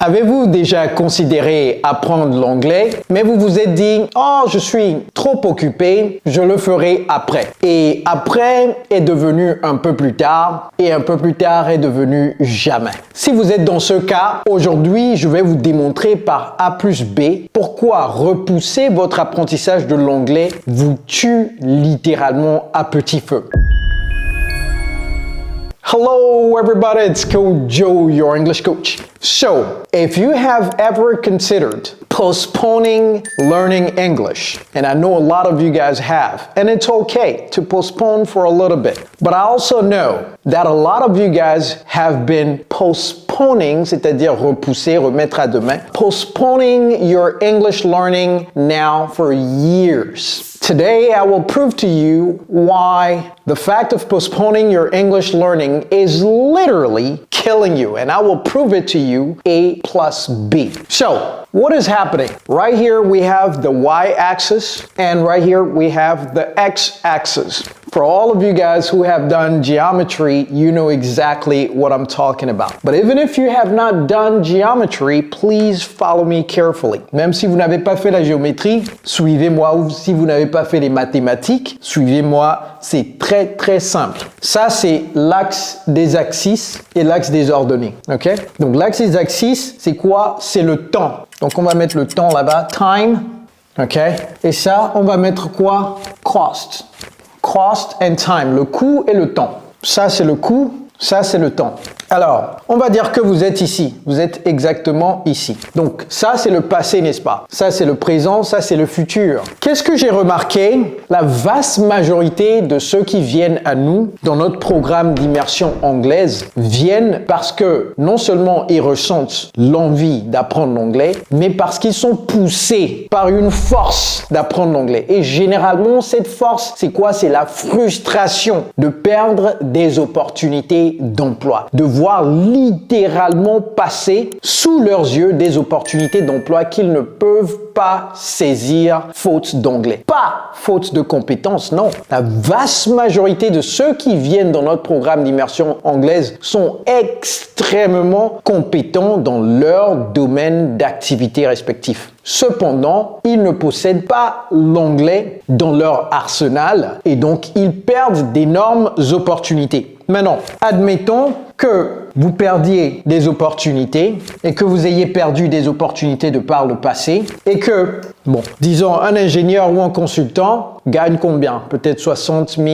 Avez-vous déjà considéré apprendre l'anglais, mais vous vous êtes dit « Oh, je suis trop occupé, je le ferai après ». Et après est devenu un peu plus tard, et un peu plus tard est devenu jamais. Si vous êtes dans ce cas, aujourd'hui, je vais vous démontrer par A plus B pourquoi repousser votre apprentissage de l'anglais vous tue littéralement à petit feu. Hello everybody, it's Coach Joe, your English coach. So, if you have ever considered postponing learning English, and I know a lot of you guys have, and it's okay to postpone for a little bit, but I also know that a lot of you guys have been postponing, c'est-à-dire repousser, remettre à demain, postponing your English learning now for years. Today, I will prove to you why the fact of postponing your English learning is literally killing you, and I will prove it to you A plus B. So, what is happening? Right here we have the y-axis, and right here we have the x-axis. For all of you guys who have done geometry, you know exactly what I'm talking about. But even if you have not done geometry, please follow me carefully. Même si vous n'avez pas fait la géométrie, suivez-moi. Ou si vous n'avez pas fait les mathématiques, suivez-moi. C'est très simple. Ça, c'est l'axe des axes et l'axe des ordonnées. Ok? Donc l'axe des axes, c'est quoi? C'est le temps. Donc on va mettre le temps là-bas, time. Ok? Et ça, on va mettre quoi? Cost. Cost and time, le coût et le temps. Ça, c'est le coût, ça, c'est le temps. Alors, on va dire que vous êtes ici. Vous êtes exactement ici. Donc, ça, c'est le passé, n'est-ce pas? Ça, c'est le présent, ça, c'est le futur. Qu'est-ce que j'ai remarqué? La vaste majorité de ceux qui viennent à nous dans notre programme d'immersion anglaise viennent parce que non seulement ils ressentent l'envie d'apprendre l'anglais, mais parce qu'ils sont poussés par une force d'apprendre l'anglais. Et généralement, cette force, c'est quoi? C'est la frustration de perdre des opportunités d'emploi, de voir littéralement passer sous leurs yeux des opportunités d'emploi qu'ils ne peuvent pas saisir faute d'anglais. Pas faute de compétences, non. La vaste majorité de ceux qui viennent dans notre programme d'immersion anglaise sont extrêmement compétents dans leur domaine d'activité respectif. Cependant, ils ne possèdent pas l'anglais dans leur arsenal et donc ils perdent d'énormes opportunités. Maintenant, admettons que vous perdiez des opportunités et que vous ayez perdu des opportunités de par le passé et que, bon, disons un ingénieur ou un consultant gagne combien? Peut-être 60 000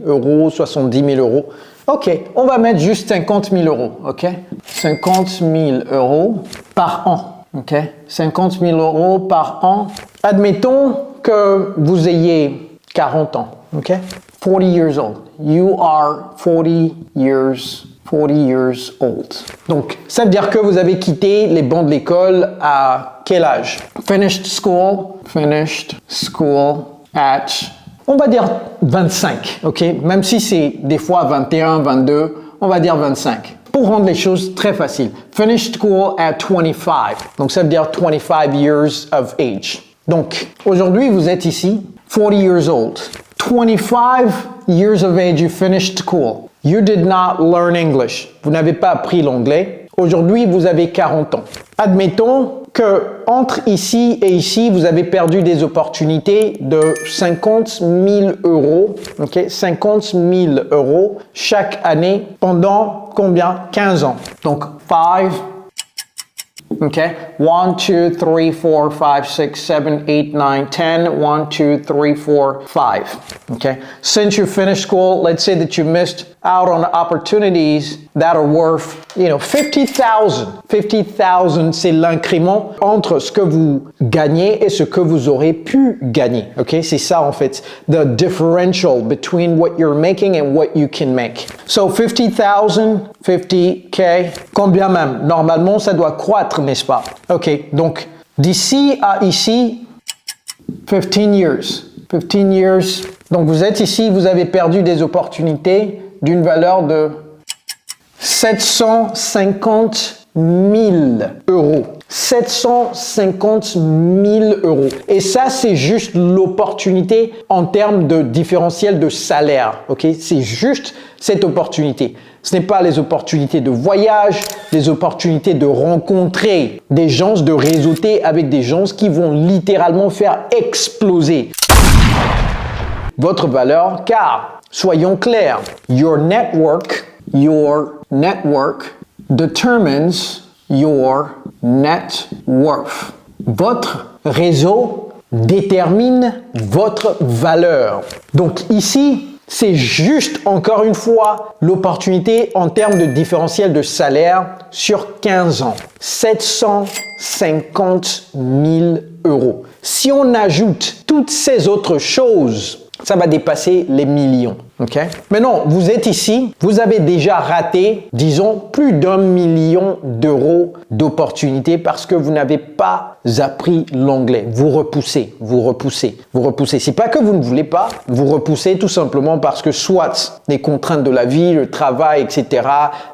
euros, 70 000 euros. Ok, on va mettre juste 50 000 euros, ok? 50 000 euros par an. Ok, 50 000 euros par an. Admettons que vous ayez 40 ans. Ok, 40 years old. You are 40 years old. Donc, ça veut dire que vous avez quitté les bancs de l'école à quel âge? Finished school at, on va dire 25. Ok, même si c'est des fois 21, 22, on va dire 25. Pour rendre les choses très faciles, finished school at 25. Donc, ça veut dire 25 years of age. Donc, aujourd'hui, vous êtes ici, 40 years old. 25 years of age, you finished school. You did not learn English. Vous n'avez pas appris l'anglais. Aujourd'hui, vous avez 40 ans. Admettons que entre ici et ici, vous avez perdu des opportunités de 50 000 euros, ok, 50 000 euros chaque année pendant combien? 15 ans. Donc, 5, ok, 1, 2, 3, 4, 5, 6, 7, 8, 9, 10, 1, 2, 3, 4, 5, okay. Since you finished school, let's say that you missed out on opportunities that are worth, 50,000. 50,000, c'est l'incrément entre ce que vous gagnez et ce que vous aurez pu gagner. Ok, c'est ça en fait, the differential between what you're making and what you can make. So 50,000, 50K, combien même? Normalement, ça doit croître, n'est-ce pas? Ok, donc d'ici à ici, 15 years. 15 years. Donc vous êtes ici, vous avez perdu des opportunités d'une valeur de 750 000 euros. 750 000 euros. Et ça, c'est juste l'opportunité en termes de différentiel de salaire. Ok, c'est juste cette opportunité. Ce n'est pas les opportunités de voyage, les opportunités de rencontrer des gens, de réseauter avec des gens qui vont littéralement faire exploser votre valeur, car, soyons clairs, your network determines your net worth. Votre réseau détermine votre valeur. Donc ici, c'est juste, encore une fois, l'opportunité en termes de différentiel de salaire sur 15 ans. 750 000 euros. Si on ajoute toutes ces autres choses, ça va dépasser les millions. Okay? Maintenant, vous êtes ici, vous avez déjà raté, disons, plus d'1 million d'euros d'opportunités parce que vous n'avez pas appris l'anglais. Vous repoussez. C'est pas que vous ne voulez pas, vous repoussez tout simplement parce que soit les contraintes de la vie, le travail, etc.,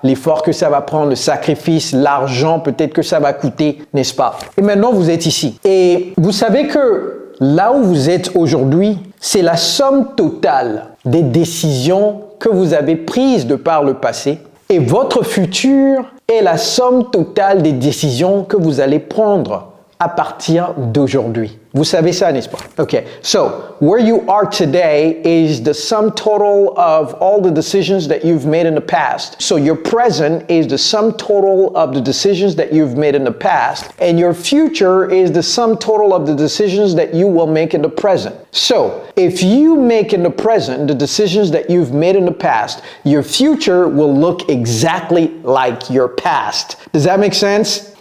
l'effort que ça va prendre, le sacrifice, l'argent, peut-être que ça va coûter, n'est-ce pas? Et maintenant, vous êtes ici. Et vous savez que là où vous êtes aujourd'hui, c'est la somme totale des décisions que vous avez prises de par le passé et votre futur est la somme totale des décisions que vous allez prendre à partir d'aujourd'hui. Vous savez ça, n'est-ce pas? Okay, so where you are today is the sum total of all the decisions that you've made in the past. So your present is the sum total of the decisions that you've made in the past, and your future is the sum total of the decisions that you will make in the present. So if you make in the present the decisions that you've made in the past, your future will look exactly like your past. Does that make sense?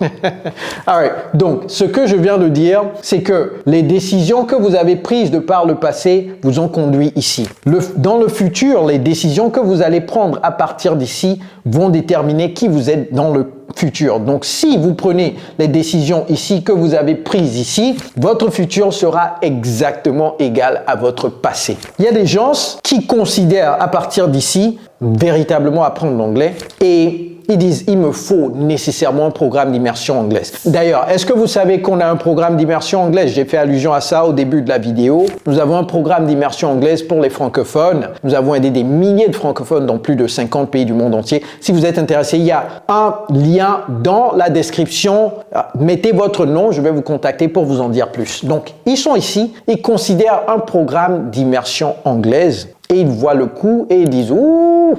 All right. Donc, ce que je viens de dire, c'est que les décisions que vous avez prises de par le passé vous ont conduit ici. Dans le futur, les décisions que vous allez prendre à partir d'ici vont déterminer qui vous êtes dans le futur. Donc, si vous prenez les décisions ici que vous avez prises ici, votre futur sera exactement égal à votre passé. Il y a des gens qui considèrent à partir d'ici véritablement apprendre l'anglais et ils disent, il me faut nécessairement un programme d'immersion anglaise. D'ailleurs, est-ce que vous savez qu'on a un programme d'immersion anglaise? J'ai fait allusion à ça au début de la vidéo. Nous avons un programme d'immersion anglaise pour les francophones. Nous avons aidé des milliers de francophones dans plus de 50 pays du monde entier. Si vous êtes intéressé, il y a un lien dans la description. Mettez votre nom, je vais vous contacter pour vous en dire plus. Donc, ils sont ici, ils considèrent un programme d'immersion anglaise et ils voient le coût et ils disent, ouh,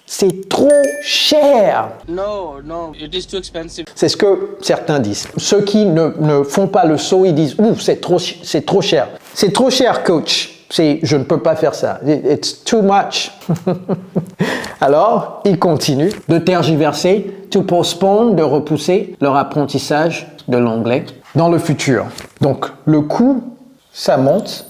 c'est trop cher. No, it is too expensive. C'est ce que certains disent. Ceux qui ne font pas le saut, ils disent, ouh, c'est trop cher. C'est trop cher, coach. Je ne peux pas faire ça. It's too much. Alors, ils continuent de tergiverser, to postpone, de repousser leur apprentissage de l'anglais dans le futur. Donc, le coût, ça monte.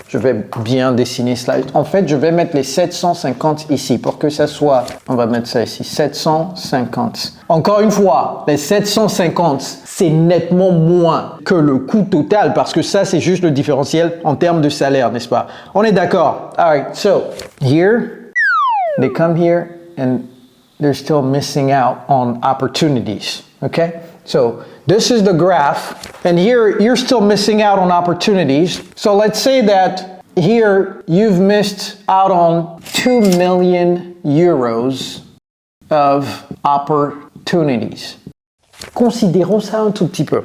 Je vais bien dessiner cela. En fait, je vais mettre les 750 ici pour que ça soit, on va mettre ça ici, 750. Encore une fois, les 750, c'est nettement moins que le coût total parce que ça, c'est juste le différentiel en termes de salaire, n'est-ce pas? On est d'accord. All right, so here, they come here and they're still missing out on opportunities, okay? So this is the graph, and here you're still missing out on opportunities. So let's say that here you've missed out on 2 million euros of opportunities. Considérons ça un tout petit peu.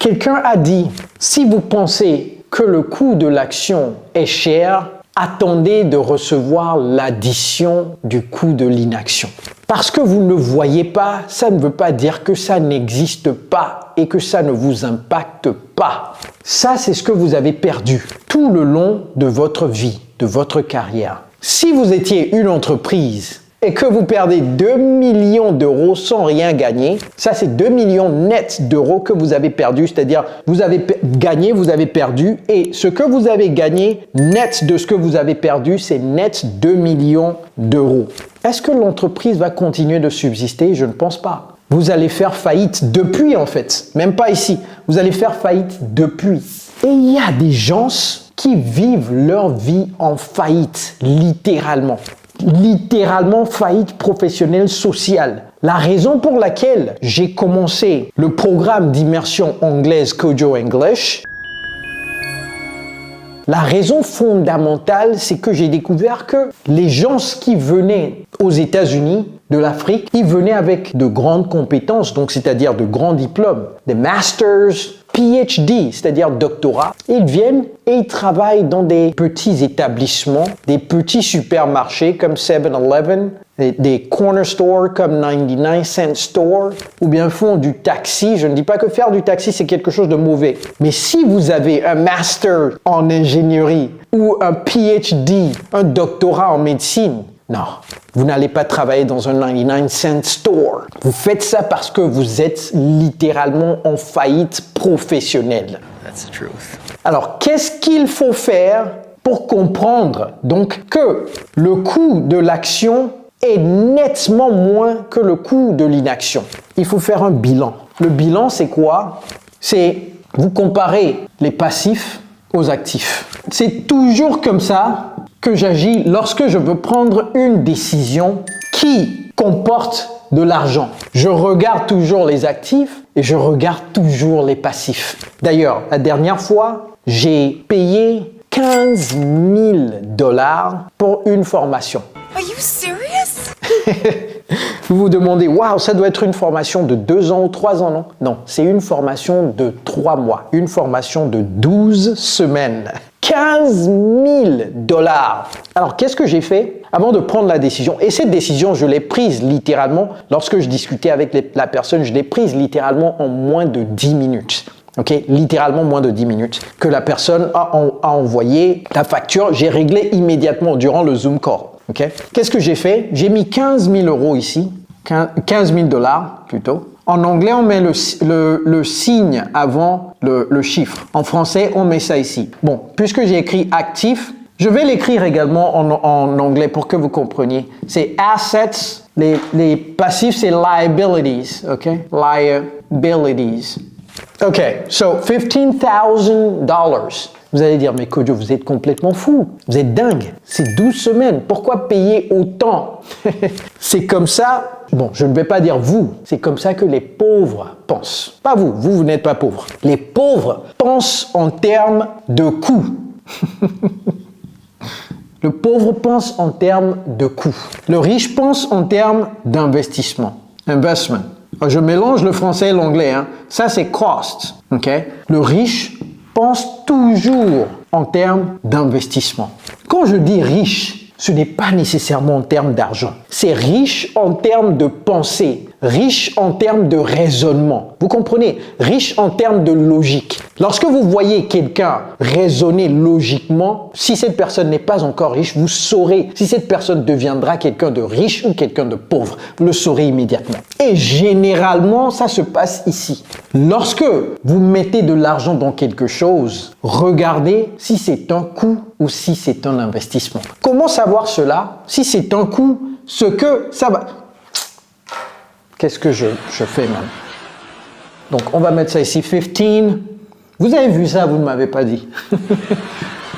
Quelqu'un a dit, si vous pensez que le coût de l'action est cher, attendez de recevoir l'addition du coût de l'inaction. Parce que vous ne le voyez pas, ça ne veut pas dire que ça n'existe pas et que ça ne vous impacte pas. Ça, c'est ce que vous avez perdu tout le long de votre vie, de votre carrière. Si vous étiez une entreprise et que vous perdez 2 millions d'euros sans rien gagner, ça c'est 2 millions nets d'euros que vous avez perdu, c'est-à-dire vous avez gagné, vous avez perdu, et ce que vous avez gagné net de ce que vous avez perdu, c'est net 2 millions d'euros. Est-ce que l'entreprise va continuer de subsister? Je ne pense pas. Vous allez faire faillite depuis en fait, même pas ici. Vous allez faire faillite depuis. Et il y a des gens qui vivent leur vie en faillite, littéralement. Littéralement faillite professionnelle sociale. La raison pour laquelle j'ai commencé le programme d'immersion anglaise Kojo English, La raison fondamentale, c'est que j'ai découvert que les gens qui venaient aux États-Unis de l'Afrique, ils venaient avec de grandes compétences, donc c'est-à-dire de grands diplômes, des masters, PhD, c'est-à-dire doctorat. Ils viennent et ils travaillent dans des petits établissements, des petits supermarchés comme 7-Eleven, des corner stores comme 99 Cent Store, ou bien font du taxi. Je ne dis pas que faire du taxi, c'est quelque chose de mauvais. Mais si vous avez un master en ingénierie ou un PhD, un doctorat en médecine, non, vous n'allez pas travailler dans un 99 Cent Store. Vous faites ça parce que vous êtes littéralement en faillite professionnelle. That's the truth. Alors, qu'est-ce qu'il faut faire pour comprendre donc que le coût de l'action est nettement moins que le coût de l'inaction? Il faut faire un bilan. Le bilan, c'est quoi? C'est vous comparez les passifs aux actifs. C'est toujours comme ça que j'agis lorsque je veux prendre une décision qui comporte de l'argent. Je regarde toujours les actifs et je regarde toujours les passifs. D'ailleurs, la dernière fois, j'ai payé 15 000 $ pour une formation. Are you serious? Vous vous demandez, waouh, ça doit être une formation de 2 ans ou 3 ans, non? Non, c'est une formation de 3 mois, une formation de 12 semaines. 15 000 $. Alors, qu'est-ce que j'ai fait avant de prendre la décision? Et cette décision, je l'ai prise littéralement, lorsque je discutais avec la personne, je l'ai prise littéralement en moins de 10 minutes. Ok, littéralement moins de 10 minutes que la personne a envoyé la facture. J'ai réglé immédiatement durant le Zoom call. Ok, qu'est-ce que j'ai fait? J'ai mis 15 000 € ici, 15 000 $ plutôt. En anglais, on met le signe avant le chiffre. En français, on met ça ici. Bon, puisque j'ai écrit actif, je vais l'écrire également en anglais pour que vous compreniez. C'est assets, les passifs, c'est liabilities, ok? Liabilities. Ok, so $15,000. Vous allez dire, mais Kojo, vous êtes complètement fou. Vous êtes dingue. C'est 12 semaines. Pourquoi payer autant? C'est comme ça. Bon, je ne vais pas dire vous. C'est comme ça que les pauvres pensent. Pas vous. Vous n'êtes pas pauvre. Les pauvres pensent en termes de coûts. Le pauvre pense en termes de coûts. Le riche pense en termes d'investissement. Investment. Je mélange le français et l'anglais. Hein. Ça, c'est cost. Okay? Le riche pense toujours en termes d'investissement. Quand je dis riche, ce n'est pas nécessairement en termes d'argent. C'est riche en termes de pensée, riche en termes de raisonnement. Vous comprenez? Riche en termes de logique. Lorsque vous voyez quelqu'un raisonner logiquement, si cette personne n'est pas encore riche, vous saurez si cette personne deviendra quelqu'un de riche ou quelqu'un de pauvre. Vous le saurez immédiatement. Et généralement, ça se passe ici. Lorsque vous mettez de l'argent dans quelque chose, regardez si c'est un coût ou si c'est un investissement. Comment savoir cela? Si c'est un coût, ce que ça va... Qu'est-ce que je fais même? Donc, on va mettre ça ici, 15. Vous avez vu ça, vous ne m'avez pas dit.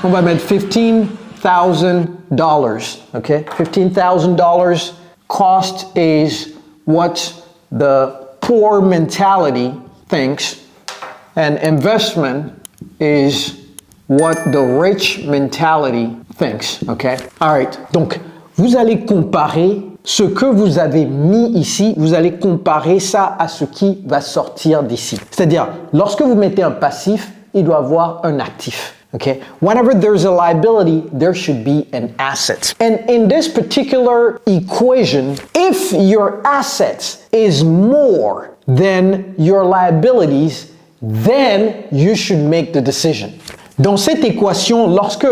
On va mettre $15,000, ok? $15,000 cost is what the poor mentality thinks, and investment is what the rich mentality thinks, ok? All right. Donc, vous allez comparer ce que vous avez mis ici, vous allez comparer ça à ce qui va sortir d'ici. C'est-à-dire, lorsque vous mettez un passif, il doit avoir un actif. Okay? Whenever there's a liability, there should be an asset. And in this particular equation, if your assets is more than your liabilities, then you should make the decision. Dans cette équation, lorsque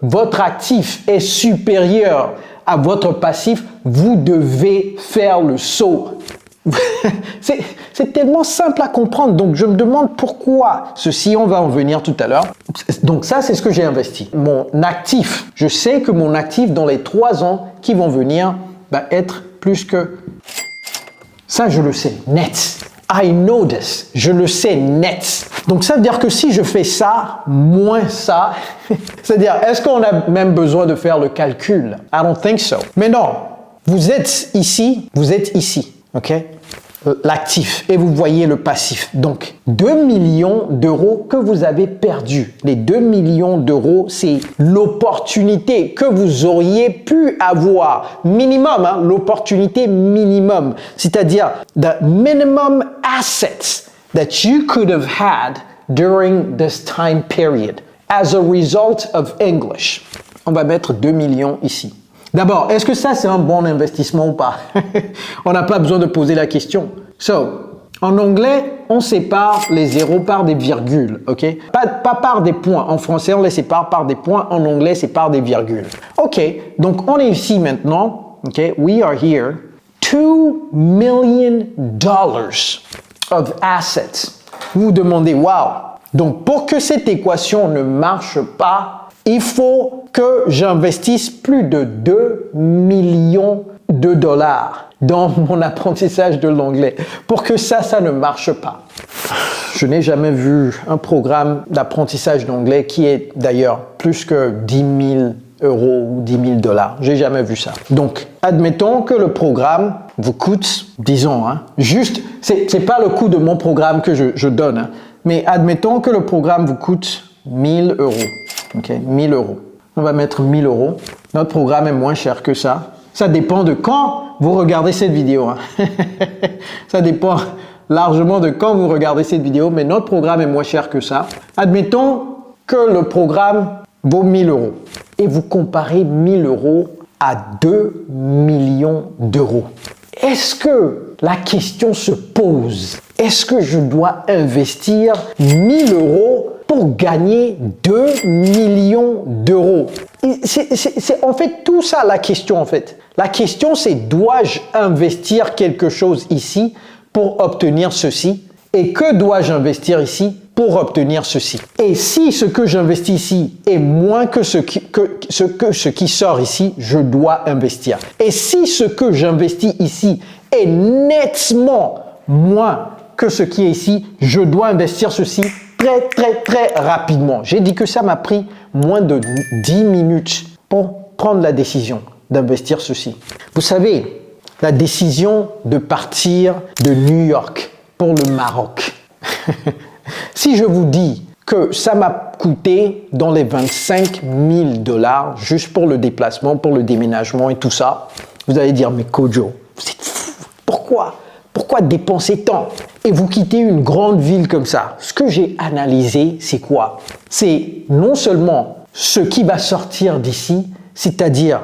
votre actif est supérieur à votre passif, vous devez faire le saut. C'est tellement simple à comprendre, donc je me demande pourquoi ceci, on va en venir tout à l'heure. Donc ça, c'est ce que j'ai investi. Mon actif, je sais que mon actif dans les 3 ans qui vont venir va être plus que... Ça, je le sais, net. I know this. Je le sais net. Donc ça veut dire que si je fais ça, moins ça, c'est-à-dire, est-ce qu'on a même besoin de faire le calcul? I don't think so. Mais non, vous êtes ici, ok? l'actif et vous voyez le passif. Donc, 2 millions d'euros que vous avez perdus. Les 2 millions d'euros, c'est l'opportunité que vous auriez pu avoir. Minimum, hein, l'opportunité minimum. C'est-à-dire, the minimum assets that you could have had during this time period as a result of English. On va mettre 2 millions ici. D'abord, est-ce que ça c'est un bon investissement ou pas? On n'a pas besoin de poser la question. En anglais, on sépare les zéros par des virgules, ok? Pas par des points. En français, on les sépare par des points. En anglais, c'est par des virgules. Ok, donc on est ici maintenant, ok? We are here. $2 million of assets. Vous vous demandez, wow! Donc, pour que cette équation ne marche pas, il faut que j'investisse plus de 2 millions de dollars dans mon apprentissage de l'anglais pour que ça ne marche pas. Je n'ai jamais vu un programme d'apprentissage d'anglais qui est d'ailleurs plus que 10 000 euros ou 10 000 dollars. J'ai jamais vu ça. Donc, admettons que le programme vous coûte, disons, hein, juste, c'est pas le coût de mon programme que je donne, hein, mais admettons que le programme vous coûte 1000 euros. Ok, 1000 euros. On va mettre 1000 euros. Notre programme est moins cher que ça. Ça dépend de quand vous regardez cette vidéo. Hein. Ça dépend largement de quand vous regardez cette vidéo, mais notre programme est moins cher que ça. Admettons que le programme vaut 1000 euros et vous comparez 1000 euros à 2 millions d'euros. Est-ce que la question se pose? Est-ce que je dois investir 1000 euros pour gagner 2 millions d'euros? C'est en fait tout ça la question en fait. La question c'est dois-je investir quelque chose ici pour obtenir ceci? Et que dois-je investir ici pour obtenir ceci? Et si ce que j'investis ici est moins que ce qui sort ici, je dois investir. Et si ce que j'investis ici est nettement moins que ce qui est ici, je dois investir ceci très rapidement. J'ai dit que ça m'a pris moins de 10 minutes pour prendre la décision d'investir ceci. Vous savez, la décision de partir de New York pour le Maroc. Si je vous dis que ça m'a coûté dans les 25 000 dollars juste pour le déplacement, pour le déménagement et tout ça, vous allez dire, mais Kojo, vous êtes fou. Pourquoi dépenser tant? Et vous quittez une grande ville comme ça. Ce que j'ai analysé, c'est quoi? C'est non seulement ce qui va sortir d'ici, c'est-à-dire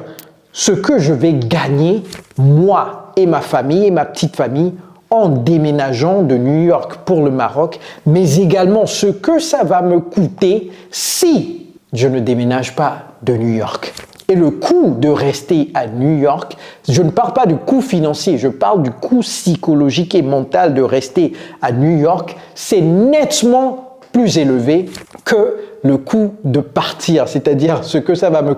ce que je vais gagner, moi et ma famille et ma petite famille, en déménageant de New York pour le Maroc, mais également ce que ça va me coûter si je ne déménage pas de New York. Et le coût de rester à New York, je ne parle pas du coût financier, je parle du coût psychologique et mental de rester à New York, c'est nettement plus élevé que le coût de partir, c'est-à-dire ce que ça va me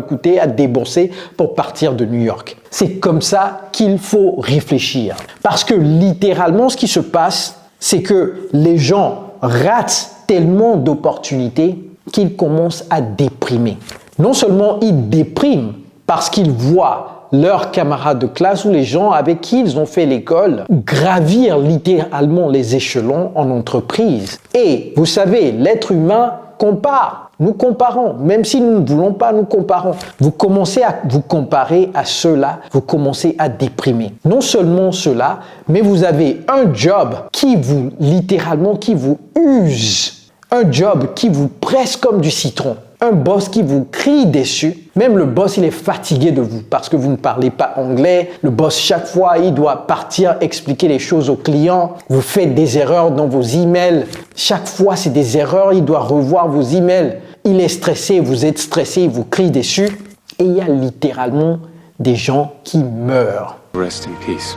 coûter à débourser pour partir de New York. C'est comme ça qu'il faut réfléchir. Parce que littéralement, ce qui se passe, c'est que les gens ratent tellement d'opportunités qu'ils commencent à déprimer. Non seulement ils dépriment parce qu'ils voient leurs camarades de classe ou les gens avec qui ils ont fait l'école gravir littéralement les échelons en entreprise. Et vous savez, l'être humain compare. Nous comparons, même si nous ne voulons pas, nous comparons. Vous commencez à vous comparer à ceux-là, vous commencez à déprimer. Non seulement cela, mais vous avez un job qui vous use. Un job qui vous presse comme du citron. Un boss qui vous crie dessus. Même le boss, il est fatigué de vous parce que vous ne parlez pas anglais. Le boss, chaque fois, il doit partir expliquer les choses aux clients. Vous faites des erreurs dans vos emails. Chaque fois, c'est des erreurs. Il doit revoir vos emails. Il est stressé, vous êtes stressé, il vous crie dessus. Et il y a littéralement des gens qui meurent. Rest in peace,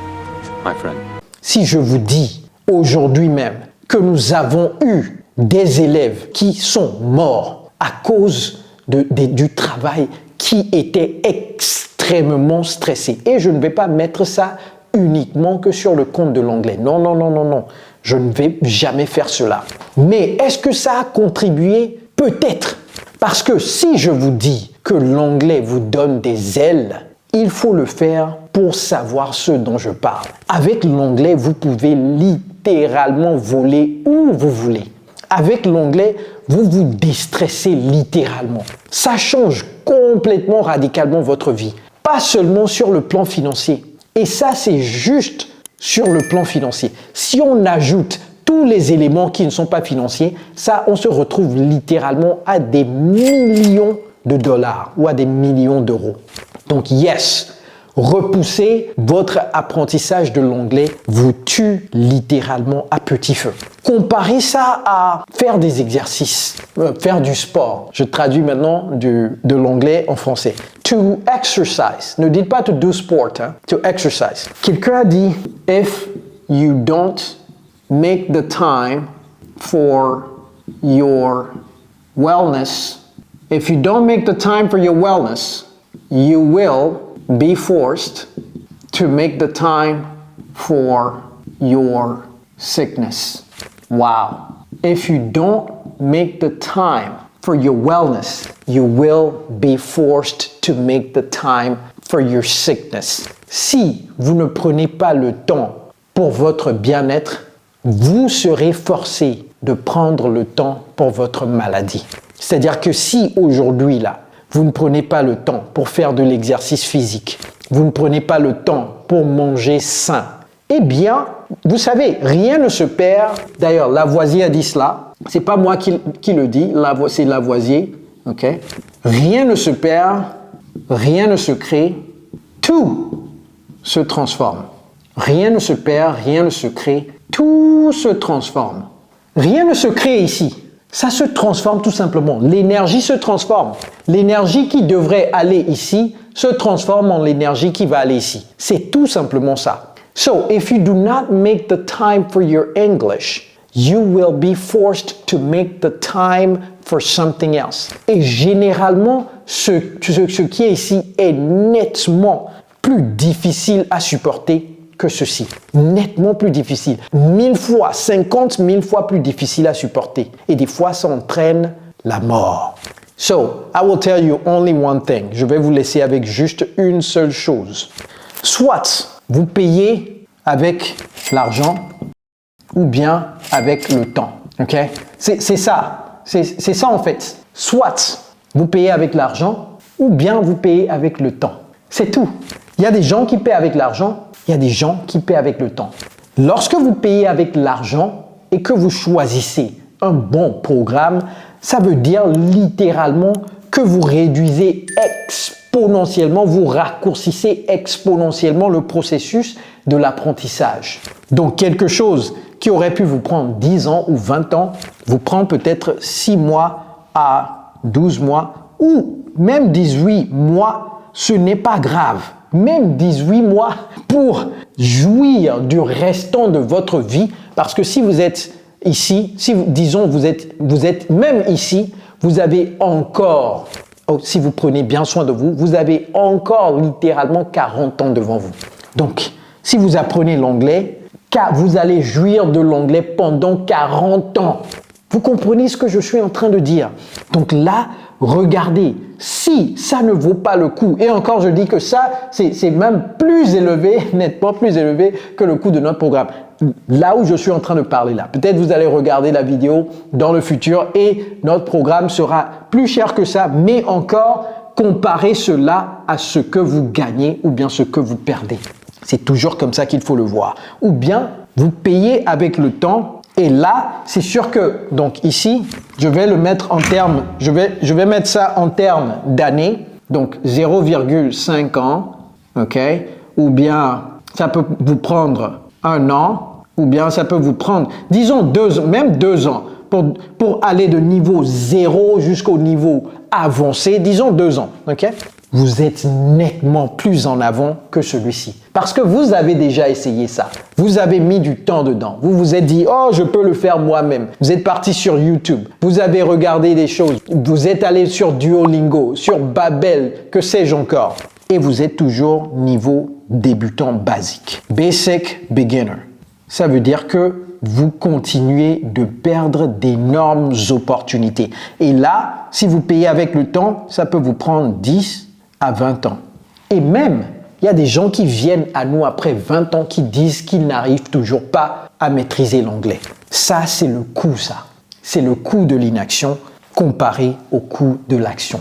my friend. Si je vous dis aujourd'hui même que nous avons eu des élèves qui sont morts à cause du travail qui était extrêmement stressé. Et je ne vais pas mettre ça uniquement que sur le compte de l'anglais. Non. Je ne vais jamais faire cela. Mais est-ce que ça a contribué? Peut-être. Parce que si je vous dis que l'anglais vous donne des ailes, il faut le faire pour savoir ce dont je parle. Avec l'anglais, vous pouvez littéralement voler où vous voulez. Avec l'anglais, vous vous déstressez littéralement. Ça change complètement, radicalement votre vie. Pas seulement sur le plan financier. Et ça, c'est juste sur le plan financier. Si on ajoute tous les éléments qui ne sont pas financiers, ça, on se retrouve littéralement à des millions de dollars ou à des millions d'euros. Donc, yes, repousser votre apprentissage de l'anglais vous tue littéralement à petit feu. Comparez ça à faire des exercices, faire du sport. Je traduis maintenant de l'anglais en français. To exercise. Ne dites pas to do sport, hein. To exercise. Quelqu'un a dit, if you don't make the time for your wellness, if you don't make the time for your wellness, you will be forced to make the time for your sickness. Wow. If you don't make the time for your wellness, you will be forced to make the time for your sickness. Si vous ne prenez pas le temps pour votre bien-être, vous serez forcé de prendre le temps pour votre maladie. C'est-à-dire que si aujourd'hui, là, vous ne prenez pas le temps pour faire de l'exercice physique, vous ne prenez pas le temps pour manger sain, eh bien, vous savez, rien ne se perd. D'ailleurs, Lavoisier a dit cela. C'est pas moi qui le dis, c'est Lavoisier. Ok? Rien ne se perd, rien ne se crée, tout se transforme. Rien ne se perd, rien ne se crée, tout se transforme. Rien ne se crée ici. Ça se transforme tout simplement. L'énergie se transforme. L'énergie qui devrait aller ici se transforme en l'énergie qui va aller ici. C'est tout simplement ça. So, if you do not make the time for your English, you will be forced to make the time for something else. Et généralement, ce qui est ici est nettement plus difficile à supporter que ceci. Nettement plus difficile. 1000 fois, 50 000 fois plus difficile à supporter. Et des fois, ça entraîne la mort. So, I will tell you only one thing. Je vais vous laisser avec juste une seule chose. Soit vous payez avec l'argent ou bien avec le temps. Ok? C'est ça. C'est ça en fait. Soit vous payez avec l'argent ou bien vous payez avec le temps. C'est tout. Il y a des gens qui paient avec l'argent. Il y a des gens qui paient avec le temps. Lorsque vous payez avec l'argent et que vous choisissez un bon programme, ça veut dire littéralement que vous réduisez exponentiellement, vous raccourcissez exponentiellement le processus de l'apprentissage. Donc quelque chose qui aurait pu vous prendre 10 ans ou 20 ans, vous prend peut-être 6 mois à 12 mois ou même 18 mois, ce n'est pas grave. Même 18 mois pour jouir du restant de votre vie. Parce que si vous êtes ici, disons vous êtes même ici, vous avez encore, si vous prenez bien soin de vous, vous avez encore littéralement 40 ans devant vous. Donc, si vous apprenez l'anglais, vous allez jouir de l'anglais pendant 40 ans. Vous comprenez ce que je suis en train de dire? Donc là, regardez, si ça ne vaut pas le coup, et encore je dis que ça, c'est même plus élevé, nettement plus élevé que le coût de notre programme. Là où je suis en train de parler là. Peut-être vous allez regarder la vidéo dans le futur et notre programme sera plus cher que ça, mais encore, comparez cela à ce que vous gagnez ou bien ce que vous perdez. C'est toujours comme ça qu'il faut le voir. Ou bien, vous payez avec le temps. Et là, c'est sûr que, donc ici, je vais le mettre en termes, je vais mettre ça en termes d'années, donc 0,5 ans, ok? Ou bien, ça peut vous prendre 1 an, ou bien ça peut vous prendre, disons 2 ans, même 2 ans, pour aller de niveau 0 jusqu'au niveau avancé, disons 2 ans, ok? Vous êtes nettement plus en avant que celui-ci. Parce que vous avez déjà essayé ça. Vous avez mis du temps dedans. Vous vous êtes dit, oh, je peux le faire moi-même. Vous êtes parti sur YouTube. Vous avez regardé des choses. Vous êtes allé sur Duolingo, sur Babel, que sais-je encore. Et vous êtes toujours niveau débutant basique. Basic beginner. Ça veut dire que vous continuez de perdre d'énormes opportunités. Et là, si vous payez avec le temps, ça peut vous prendre 10 à 20 ans. Et même Il y a des gens qui viennent à nous après 20 ans qui disent qu'ils n'arrivent toujours pas à maîtriser l'anglais. Ça, c'est le coût, ça. C'est le coût de l'inaction comparé au coût de l'action.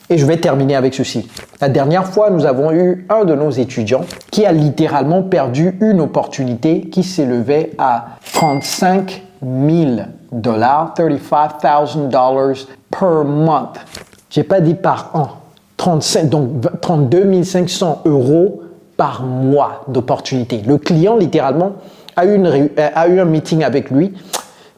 Et je vais terminer avec ceci. La dernière fois, nous avons eu un de nos étudiants qui a littéralement perdu une opportunité qui s'élevait à $35 000, $35,000 per month. J'ai pas dit par an. 32 500 € par mois d'opportunité. Le client, littéralement, a eu un meeting avec lui,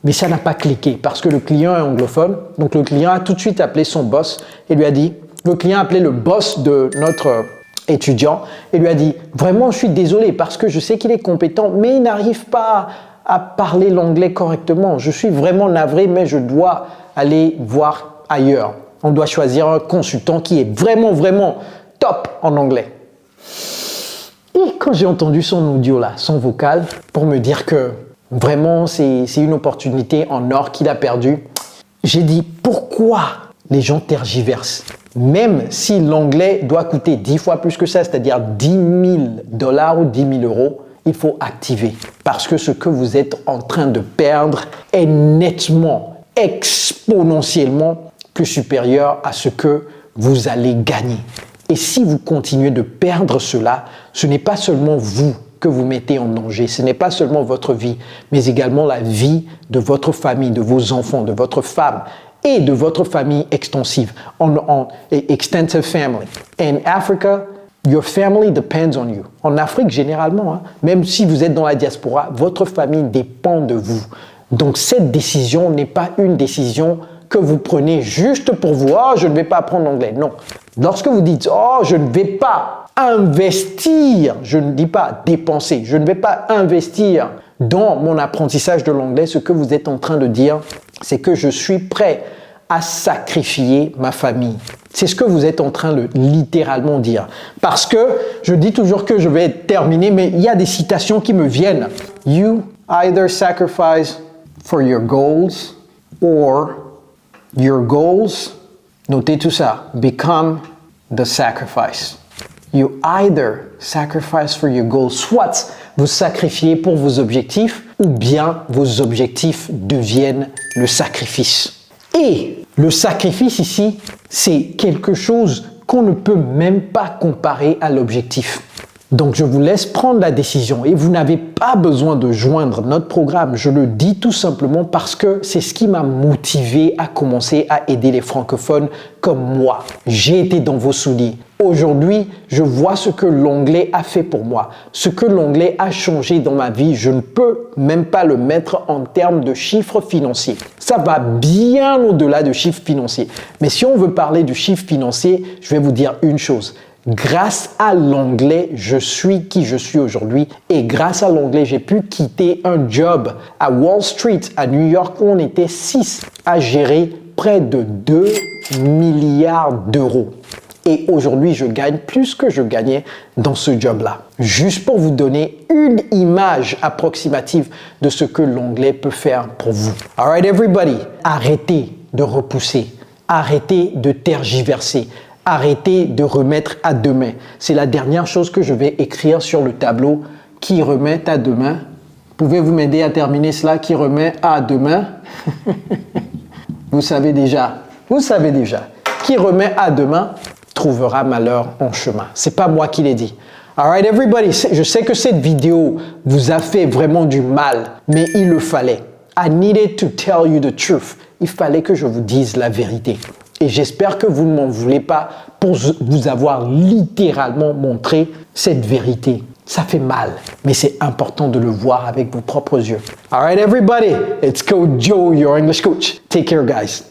mais ça n'a pas cliqué parce que le client est anglophone. Donc, le client a tout de suite appelé son boss et lui a dit, le client a appelé le boss de notre étudiant et lui a dit, vraiment, je suis désolé parce que je sais qu'il est compétent, mais il n'arrive pas à parler l'anglais correctement. Je suis vraiment navré, mais je dois aller voir ailleurs. On doit choisir un consultant qui est vraiment, vraiment top en anglais. Et quand j'ai entendu son audio là, son vocal, pour me dire que vraiment c'est une opportunité en or qu'il a perdue, j'ai dit pourquoi les gens tergiversent. Même si l'anglais doit coûter 10 fois plus que ça, c'est-à-dire $10 000 ou 10 000 €, il faut activer. Parce que ce que vous êtes en train de perdre est nettement, exponentiellement plus supérieur à ce que vous allez gagner. Et si vous continuez de perdre cela, ce n'est pas seulement vous que vous mettez en danger, ce n'est pas seulement votre vie, mais également la vie de votre famille, de vos enfants, de votre femme et de votre famille extensive, extensive family. In Africa, your family depends on you. En Afrique, généralement, même si vous êtes dans la diaspora, votre famille dépend de vous. Donc cette décision n'est pas une décision que vous prenez juste pour vous. Oh, je ne vais pas apprendre l'anglais. Non. Lorsque vous dites, oh, je ne vais pas investir, je ne dis pas dépenser, je ne vais pas investir dans mon apprentissage de l'anglais, ce que vous êtes en train de dire, c'est que je suis prêt à sacrifier ma famille. C'est ce que vous êtes en train de littéralement dire. Parce que je dis toujours que je vais terminer, mais il y a des citations qui me viennent. You either sacrifice for your goals or your goals, notez tout ça, become the sacrifice. You either sacrifice for your goals, soit vous sacrifiez pour vos objectifs, ou bien vos objectifs deviennent le sacrifice. Et le sacrifice ici, c'est quelque chose qu'on ne peut même pas comparer à l'objectif. Donc, je vous laisse prendre la décision et vous n'avez pas besoin de joindre notre programme. Je le dis tout simplement parce que c'est ce qui m'a motivé à commencer à aider les francophones comme moi. J'ai été dans vos souliers. Aujourd'hui, je vois ce que l'anglais a fait pour moi, ce que l'anglais a changé dans ma vie. Je ne peux même pas le mettre en termes de chiffres financiers. Ça va bien au-delà de chiffres financiers. Mais si on veut parler du chiffre financier, je vais vous dire une chose. Grâce à l'anglais, je suis qui je suis aujourd'hui et grâce à l'anglais, j'ai pu quitter un job à Wall Street, à New York, où on était 6 à gérer près de 2 milliards d'euros. Et aujourd'hui, je gagne plus que je gagnais dans ce job-là. Juste pour vous donner une image approximative de ce que l'anglais peut faire pour vous. All right, everybody, arrêtez de repousser, arrêtez de tergiverser. Arrêtez de remettre à demain. C'est la dernière chose que je vais écrire sur le tableau. Qui remet à demain? Pouvez-vous m'aider à terminer cela? Qui remet à demain? Vous savez déjà. Qui remet à demain trouvera malheur en chemin. C'est pas moi qui l'ai dit. All right, everybody. Je sais que cette vidéo vous a fait vraiment du mal, mais il le fallait. I needed to tell you the truth. Il fallait que je vous dise la vérité. Et j'espère que vous ne m'en voulez pas pour vous avoir littéralement montré cette vérité. Ça fait mal, mais c'est important de le voir avec vos propres yeux. All right, everybody, it's Coach Joe, your English coach. Take care, guys.